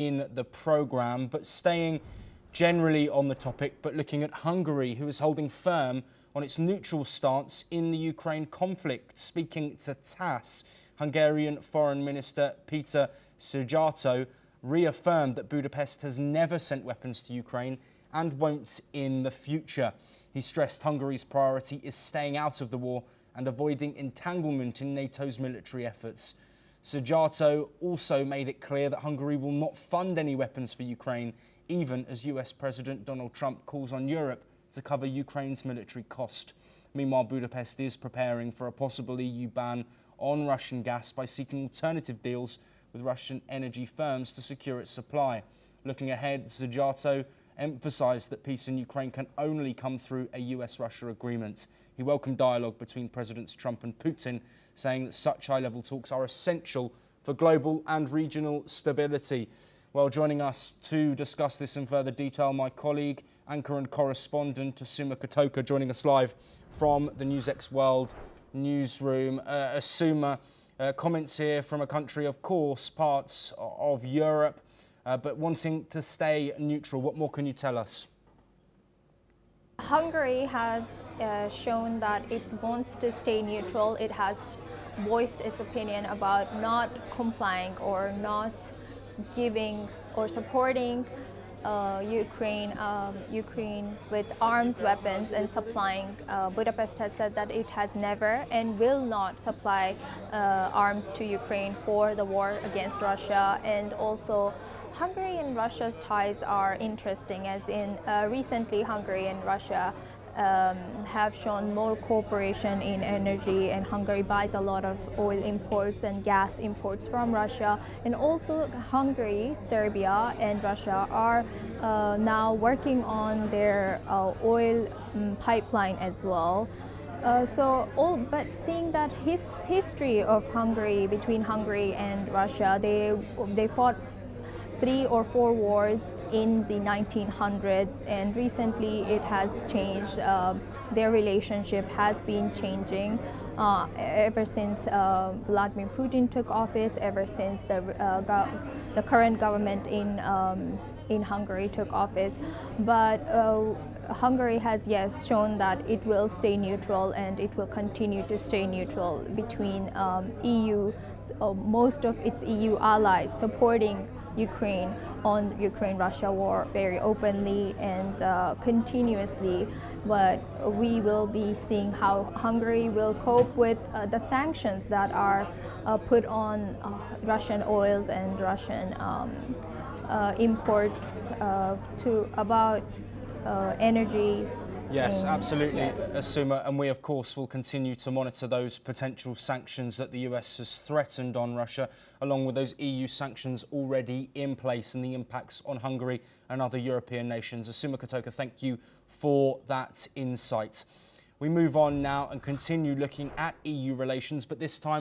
in the programme, but staying generally on the topic, but looking at Hungary, who is holding firm on its neutral stance in the Ukraine conflict. Speaking to TASS, Hungarian Foreign Minister Peter Szijjártó reaffirmed that Budapest has never sent weapons to Ukraine and won't in the future. He stressed Hungary's priority is staying out of the war and avoiding entanglement in NATO's military efforts. Szijjártó also made it clear that Hungary will not fund any weapons for Ukraine, even as US President Donald Trump calls on Europe to cover Ukraine's military cost. Meanwhile, Budapest is preparing for a possible EU ban on Russian gas by seeking alternative deals with Russian energy firms to secure its supply. Looking ahead, Szijjártó emphasised that peace in Ukraine can only come through a US-Russia agreement. He welcomed dialogue between Presidents Trump and Putin, saying that such high-level talks are essential for global and regional stability. Well, joining us to discuss this in further detail, my colleague, anchor and correspondent Asuma Kotoka, joining us live from the NewsX World newsroom. Asuma, comments here from a country, of course, parts of Europe, but wanting to stay neutral. What more can you tell us? Hungary has shown that it wants to stay neutral. It has voiced its opinion about not complying or not giving or supporting Ukraine with arms, weapons and supplying. Budapest has said that it has never and will not supply arms to Ukraine for the war against Russia. And also Hungary and Russia's ties are interesting, as in recently Hungary and Russia have shown more cooperation in energy, and Hungary buys a lot of oil imports and gas imports from Russia. And also Hungary, Serbia and Russia are now working on their oil pipeline as well. But seeing that history of Hungary, between Hungary and Russia, they fought 3 or 4 wars in the 1900s, and recently it has changed. Their relationship has been changing ever since Vladimir Putin took office, ever since the current government in Hungary took office. But Hungary has, yes, shown that it will stay neutral, and it will continue to stay neutral between EU, most of its EU allies supporting Ukraine on Ukraine-Russia war very openly and continuously. But we will be seeing how Hungary will cope with the sanctions that are put on Russian oils and Russian imports about energy. Yes, absolutely, Asuma, and we of course will continue to monitor those potential sanctions that the US has threatened on Russia, along with those EU sanctions already in place and the impacts on Hungary and other European nations. Asuma Kotoka, thank you for that insight. We move on now and continue looking at EU relations, but this time